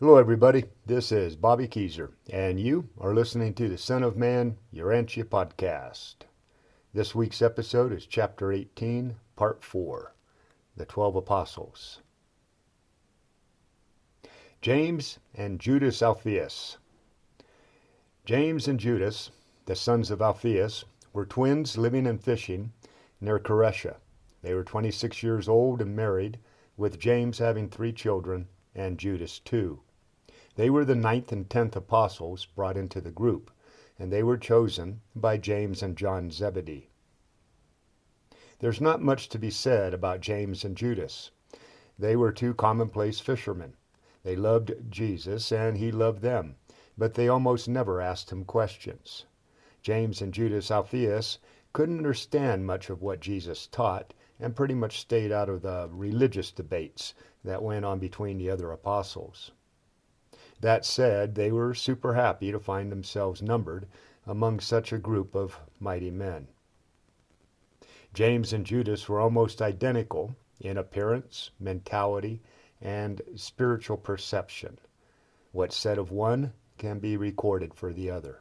Hello, everybody. This is Bobby Keyser, and you are listening to the Son of Man, Urantia Podcast. This week's episode is Chapter 18, Part 4, The 12 Apostles. James and Judas Alphaeus. James and Judas, the sons of Alphaeus, were twins living and fishing near Carescia. They were 26 years old and married, with James having 3 children and Judas 2. They were the 9th and 10th apostles brought into the group, and they were chosen by James and John Zebedee. There's not much to be said about James and Judas. They were 2 commonplace fishermen. They loved Jesus, and he loved them, but they almost never asked him questions. James and Judas Alphaeus couldn't understand much of what Jesus taught, and pretty much stayed out of the religious debates that went on between the other apostles. That said, they were super happy to find themselves numbered among such a group of mighty men. James and Judas were almost identical in appearance, mentality, and spiritual perception. What's said of one can be recorded for the other.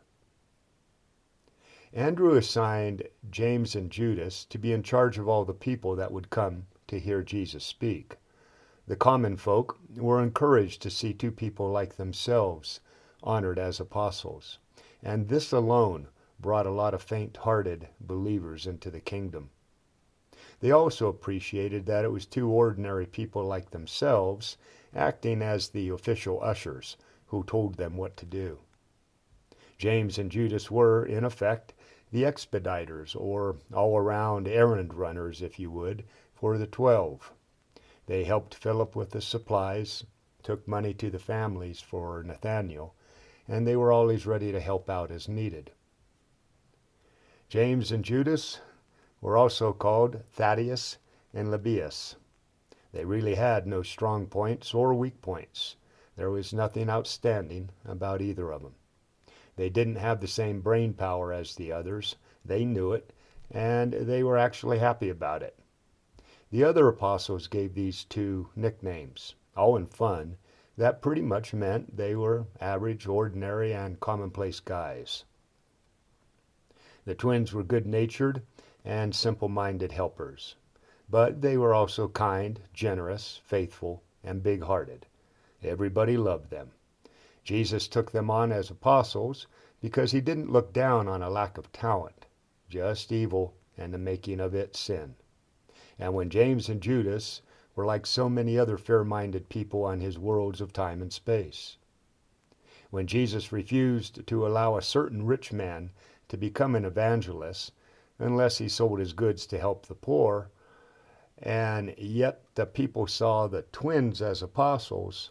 Andrew assigned James and Judas to be in charge of all the people that would come to hear Jesus speak. The common folk were encouraged to see 2 people like themselves honored as apostles, and this alone brought a lot of faint-hearted believers into the kingdom. They also appreciated that it was 2 ordinary people like themselves acting as the official ushers who told them what to do. James and Judas were, in effect, the expediters, or all-around errand runners, if you would, for the 12. They helped Philip with the supplies, took money to the families for Nathanael, and they were always ready to help out as needed. James and Judas were also called Thaddeus and Lebbaeus. They really had no strong points or weak points. There was nothing outstanding about either of them. They didn't have the same brain power as the others. They knew it, and they were actually happy about it. The other apostles gave these 2 nicknames, all in fun, that pretty much meant they were average, ordinary, and commonplace guys. The twins were good-natured and simple-minded helpers, but they were also kind, generous, faithful, and big-hearted. Everybody loved them. Jesus took them on as apostles because he didn't look down on a lack of talent, just evil and the making of it sin. And when James and Judas were like so many other fair-minded people on his worlds of time and space. When Jesus refused to allow a certain rich man to become an evangelist unless he sold his goods to help the poor, and yet the people saw the twins as apostles,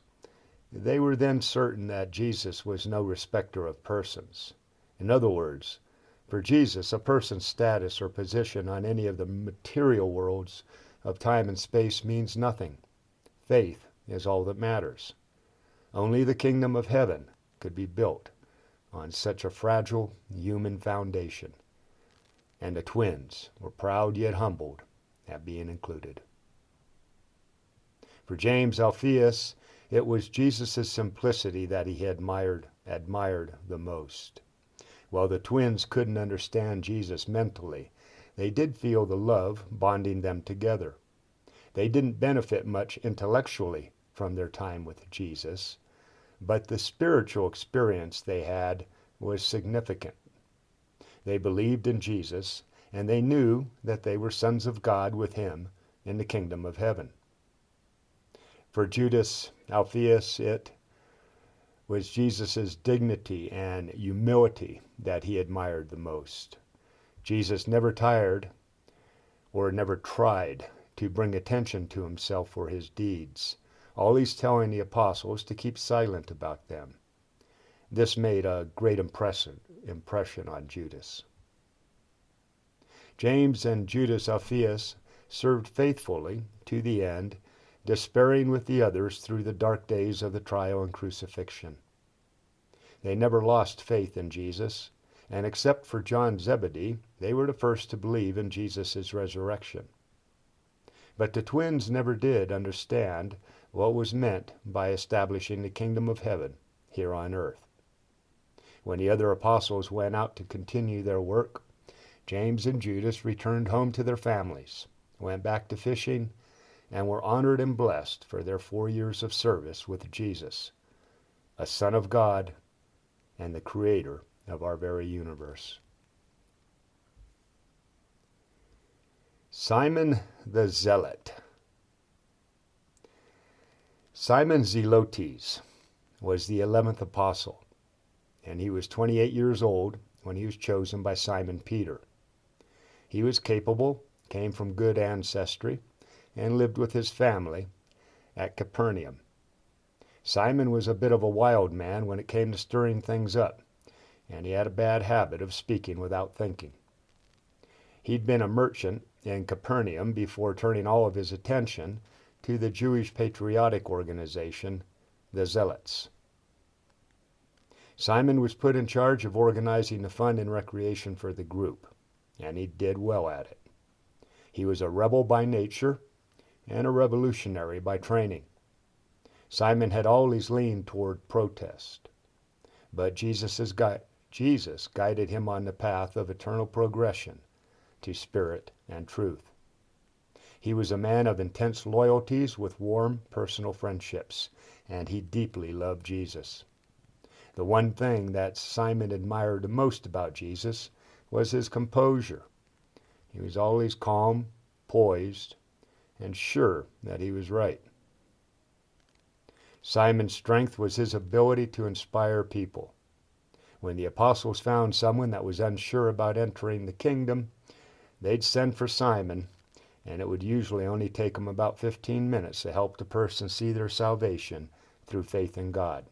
they were then certain that Jesus was no respecter of persons. In other words, for Jesus, a person's status or position on any of the material worlds of time and space means nothing. Faith is all that matters. Only the kingdom of heaven could be built on such a fragile human foundation. And the twins were proud yet humbled at being included. For James Alphaeus, it was Jesus' simplicity that he admired the most. While the twins couldn't understand Jesus mentally, they did feel the love bonding them together. They didn't benefit much intellectually from their time with Jesus, but the spiritual experience they had was significant. They believed in Jesus, and they knew that they were sons of God with him in the kingdom of heaven. For Judas Alphaeus, it was Jesus' dignity and humility that he admired the most. Jesus never tired or never tried to bring attention to himself for his deeds, always telling the apostles to keep silent about them. This made a great impression on Judas. James and Judas Alphaeus served faithfully to the end, despairing with the others through the dark days of the trial and crucifixion. They never lost faith in Jesus, and except for John Zebedee, they were the first to believe in Jesus' resurrection. But the twins never did understand what was meant by establishing the kingdom of heaven here on earth. When the other apostles went out to continue their work, James and Judas returned home to their families, went back to fishing, and were honored and blessed for their 4 years of service with Jesus, a Son of God and the Creator of our very universe. Simon the Zealot. Simon Zelotes was the 11th apostle, and he was 28 years old when he was chosen by Simon Peter. He was capable, came from good ancestry, and lived with his family at Capernaum. Simon was a bit of a wild man when it came to stirring things up, and he had a bad habit of speaking without thinking. He'd been a merchant in Capernaum before turning all of his attention to the Jewish patriotic organization, the Zealots. Simon was put in charge of organizing the fun and recreation for the group, and he did well at it. He was a rebel by nature and a revolutionary by training. Simon had always leaned toward protest, but Jesus guided him on the path of eternal progression to spirit and truth. He was a man of intense loyalties with warm personal friendships, and he deeply loved Jesus. The one thing that Simon admired the most about Jesus was his composure. He was always calm, poised, and sure that he was right. Simon's strength was his ability to inspire people. When the apostles found someone that was unsure about entering the kingdom, they'd send for Simon, and it would usually only take them about 15 minutes to help the person see their salvation through faith in God.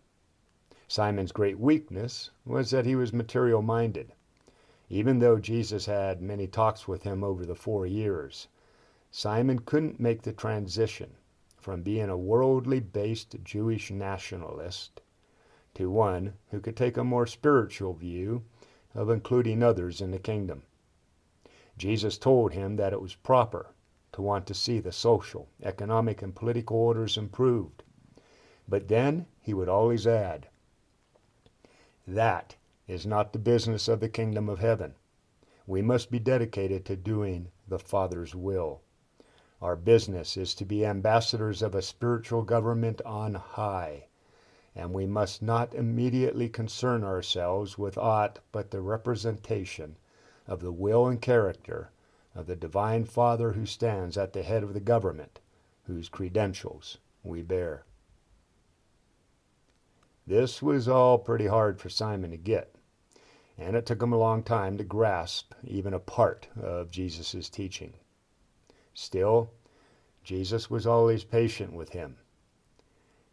Simon's great weakness was that he was material-minded. Even though Jesus had many talks with him over the 4 years, Simon couldn't make the transition from being a worldly-based Jewish nationalist to one who could take a more spiritual view of including others in the kingdom. Jesus told him that it was proper to want to see the social, economic, and political orders improved. But then he would always add, "That is not the business of the kingdom of heaven. We must be dedicated to doing the Father's will. Our business is to be ambassadors of a spiritual government on high, and we must not immediately concern ourselves with aught but the representation of the will and character of the Divine Father who stands at the head of the government, whose credentials we bear." This was all pretty hard for Simon to get, and it took him a long time to grasp even a part of Jesus' teaching. Still, Jesus was always patient with him.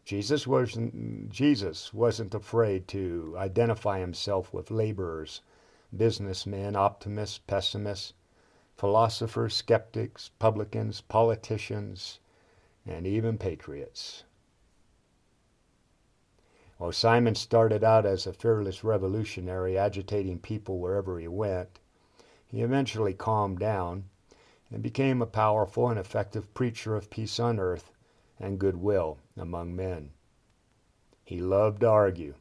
Jesus wasn't afraid to identify himself with laborers, businessmen, optimists, pessimists, philosophers, skeptics, publicans, politicians, and even patriots. While Simon started out as a fearless revolutionary agitating people wherever he went, he eventually calmed down and became a powerful and effective preacher of peace on earth and goodwill among men. He loved to argue,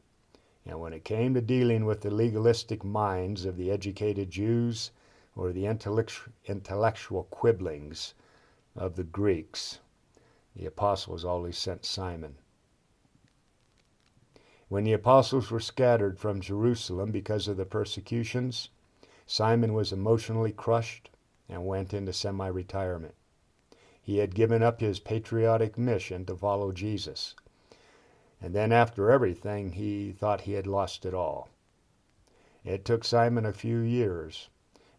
and when it came to dealing with the legalistic minds of the educated Jews or the intellectual quibblings of the Greeks, the apostles always sent Simon. When the apostles were scattered from Jerusalem because of the persecutions, Simon was emotionally crushed and went into semi-retirement. He had given up his patriotic mission to follow Jesus, and then after everything he thought he had lost it all. It took Simon a few years,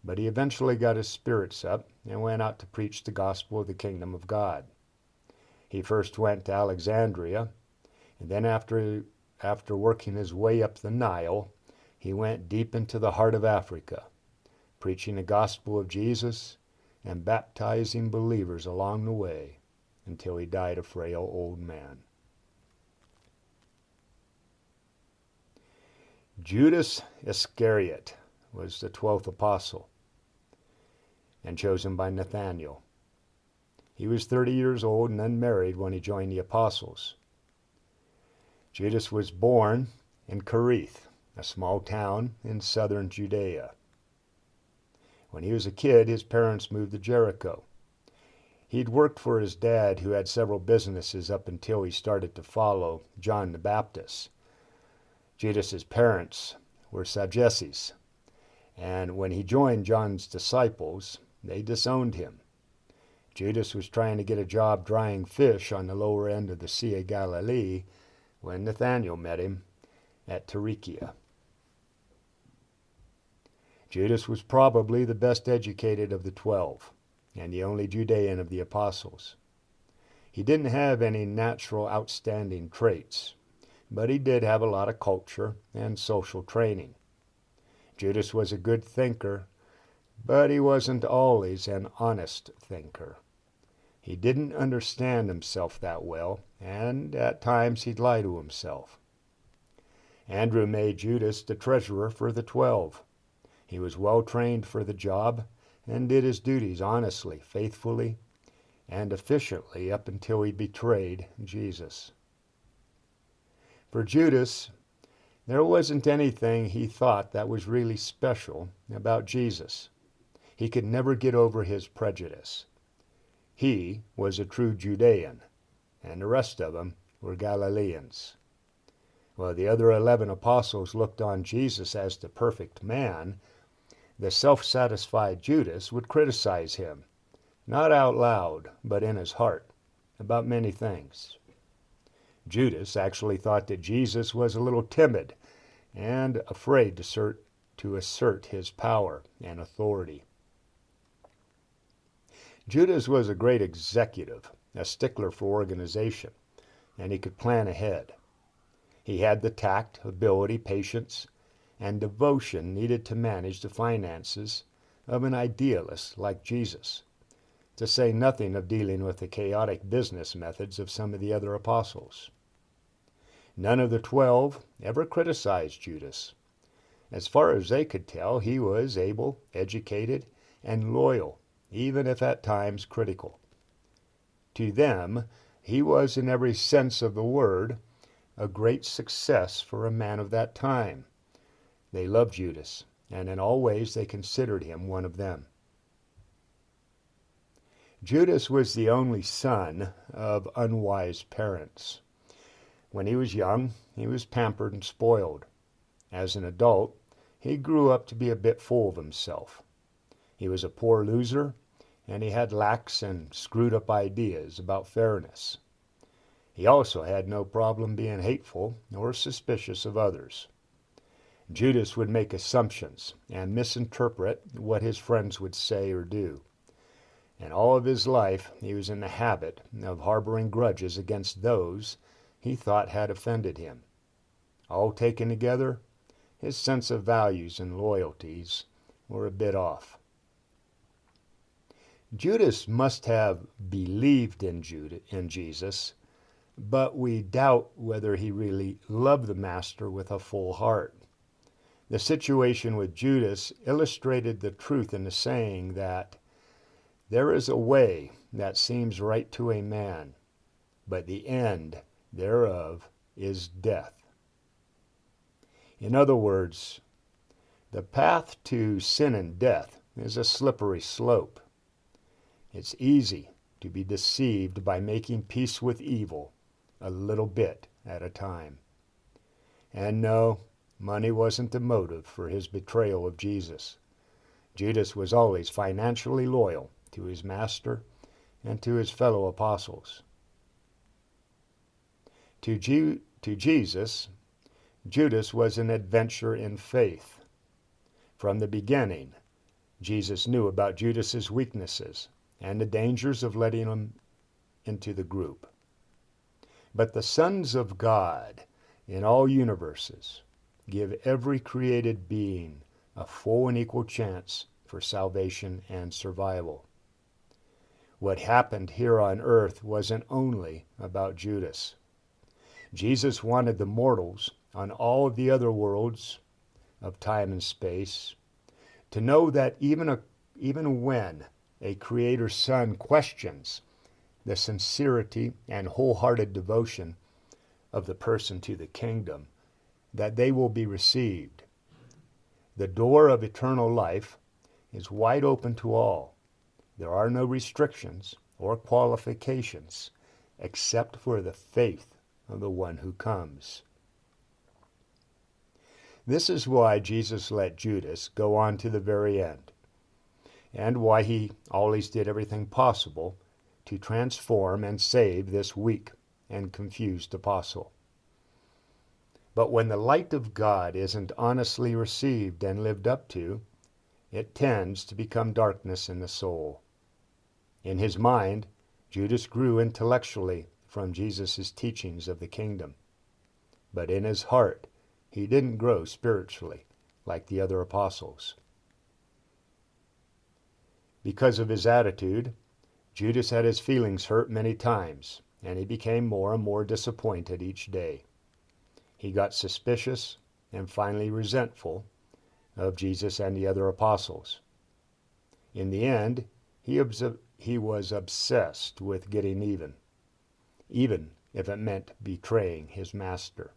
but he eventually got his spirits up and went out to preach the gospel of the kingdom of God. He first went to Alexandria, and then after working his way up the Nile, he went deep into the heart of Africa, preaching the gospel of Jesus and baptizing believers along the way until he died a frail old man. Judas Iscariot was the 12th apostle and chosen by Nathanael. He was 30 years old and unmarried when he joined the apostles. Judas was born in Cherith, a small town in southern Judea. When he was a kid, his parents moved to Jericho. He'd worked for his dad, who had several businesses up until he started to follow John the Baptist. Judas's parents were Sadducees, and when he joined John's disciples, they disowned him. Judas was trying to get a job drying fish on the lower end of the Sea of Galilee when Nathanael met him at Tarichea. Judas was probably the best educated of the 12 and the only Judean of the apostles. He didn't have any natural outstanding traits, but he did have a lot of culture and social training. Judas was a good thinker, but he wasn't always an honest thinker. He didn't understand himself that well, and at times he'd lie to himself. Andrew made Judas the treasurer for the 12. He was well trained for the job and did his duties honestly, faithfully, and efficiently up until he betrayed Jesus. For Judas, there wasn't anything he thought that was really special about Jesus. He could never get over his prejudice. He was a true Judean, and the rest of them were Galileans. While the other 11 apostles looked on Jesus as the perfect man, the self-satisfied Judas would criticize him, not out loud, but in his heart, about many things. Judas actually thought that Jesus was a little timid and afraid to assert his power and authority. Judas was a great executive, a stickler for organization, and he could plan ahead. He had the tact, ability, patience, and devotion needed to manage the finances of an idealist like Jesus, to say nothing of dealing with the chaotic business methods of some of the other apostles. None of the 12 ever criticized Judas. As far as they could tell, he was able, educated, and loyal, even if at times critical. To them, he was, in every sense of the word, a great success for a man of that time. They loved Judas, and in all ways they considered him one of them. Judas was the only son of unwise parents. When he was young, he was pampered and spoiled. As an adult, he grew up to be a bit full of himself. He was a poor loser, and he had lax and screwed-up ideas about fairness. He also had no problem being hateful or suspicious of others. Judas would make assumptions and misinterpret what his friends would say or do. And all of his life, he was in the habit of harboring grudges against those he thought had offended him. All taken together, his sense of values and loyalties were a bit off. Judas must have believed in Jesus, but we doubt whether he really loved the Master with a full heart. The situation with Judas illustrated the truth in the saying that there is a way that seems right to a man, but the end thereof is death. In other words, the path to sin and death is a slippery slope. It's easy to be deceived by making peace with evil a little bit at a time. And no, money wasn't the motive for his betrayal of Jesus. Judas was always financially loyal to his master and to his fellow apostles. To Jesus, Judas was an adventurer in faith. From the beginning, Jesus knew about Judas's weaknesses and the dangers of letting him into the group. But the sons of God in all universes give every created being a full and equal chance for salvation and survival. What happened here on earth wasn't only about Judas. Jesus wanted the mortals on all of the other worlds of time and space to know that even when a Creator's Son questions the sincerity and wholehearted devotion of the person to the kingdom, that they will be received. The door of eternal life is wide open to all. There are no restrictions or qualifications except for the faith of the one who comes. This is why Jesus let Judas go on to the very end, and why he always did everything possible to transform and save this weak and confused apostle. But when the light of God isn't honestly received and lived up to, it tends to become darkness in the soul. In his mind, Judas grew intellectually from Jesus' teachings of the kingdom, but in his heart, he didn't grow spiritually like the other apostles. Because of his attitude, Judas had his feelings hurt many times, and he became more and more disappointed each day. He got suspicious and finally resentful of Jesus and the other apostles. In the end, he was obsessed with getting even if it meant betraying his master.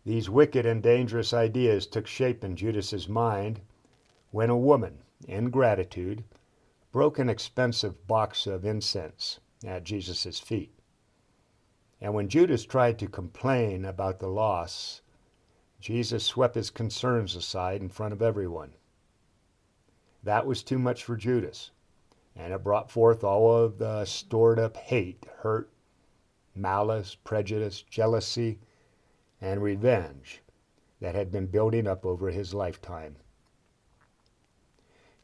These wicked and dangerous ideas took shape in Judas's mind when a woman, in gratitude, broke an expensive box of incense at Jesus' feet. And when Judas tried to complain about the loss, Jesus swept his concerns aside in front of everyone. That was too much for Judas, and it brought forth all of the stored-up hate, hurt, malice, prejudice, jealousy, and revenge that had been building up over his lifetime.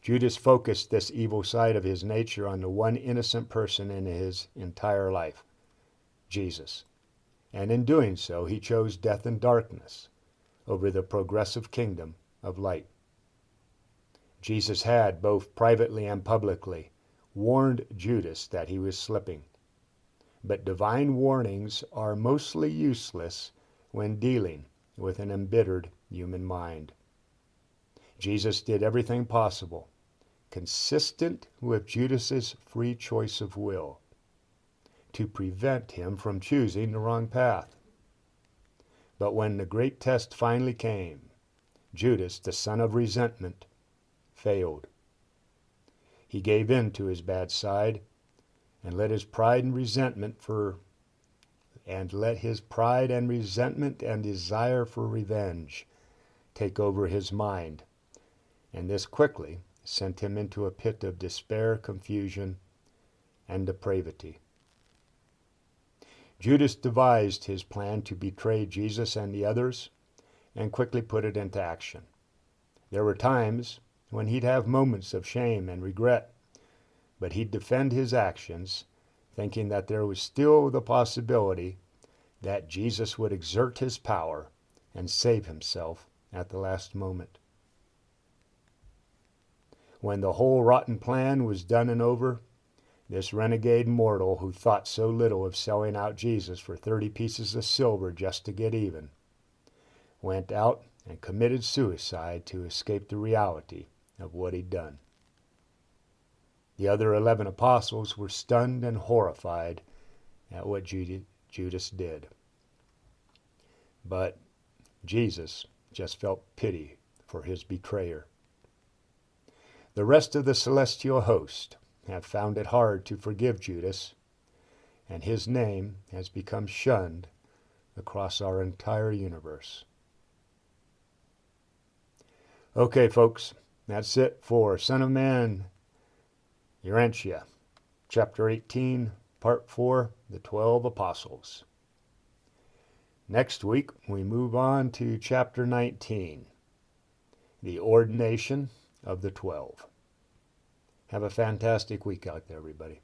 Judas focused this evil side of his nature on the one innocent person in his entire life, Jesus. And in doing so, he chose death and darkness over the progressive kingdom of light. Jesus had, both privately and publicly, warned Judas that he was slipping. But divine warnings are mostly useless when dealing with an embittered human mind. Jesus did everything possible, consistent with Judas's free choice of will, to prevent him from choosing the wrong path. But when the great test finally came, Judas, the son of resentment, failed. He gave in to his bad side and let his pride and resentment and desire for revenge take over his mind, and this quickly sent him into a pit of despair, confusion, and depravity. Judas devised his plan to betray Jesus and the others and quickly put it into action. There were times when he'd have moments of shame and regret, but he'd defend his actions, thinking that there was still the possibility that Jesus would exert his power and save himself at the last moment. When the whole rotten plan was done and over, this renegade mortal who thought so little of selling out Jesus for 30 pieces of silver just to get even, went out and committed suicide to escape the reality of what he'd done. The other 11 apostles were stunned and horrified at what Judas did. But Jesus just felt pity for his betrayer. The rest of the celestial host have found it hard to forgive Judas, and his name has become shunned across our entire universe. Okay, folks, that's it for Son of Man, Urantia, Chapter 18, Part 4, The 12 Apostles. Next week, we move on to Chapter 19, The Ordination of the 12. Have a fantastic week out there, everybody.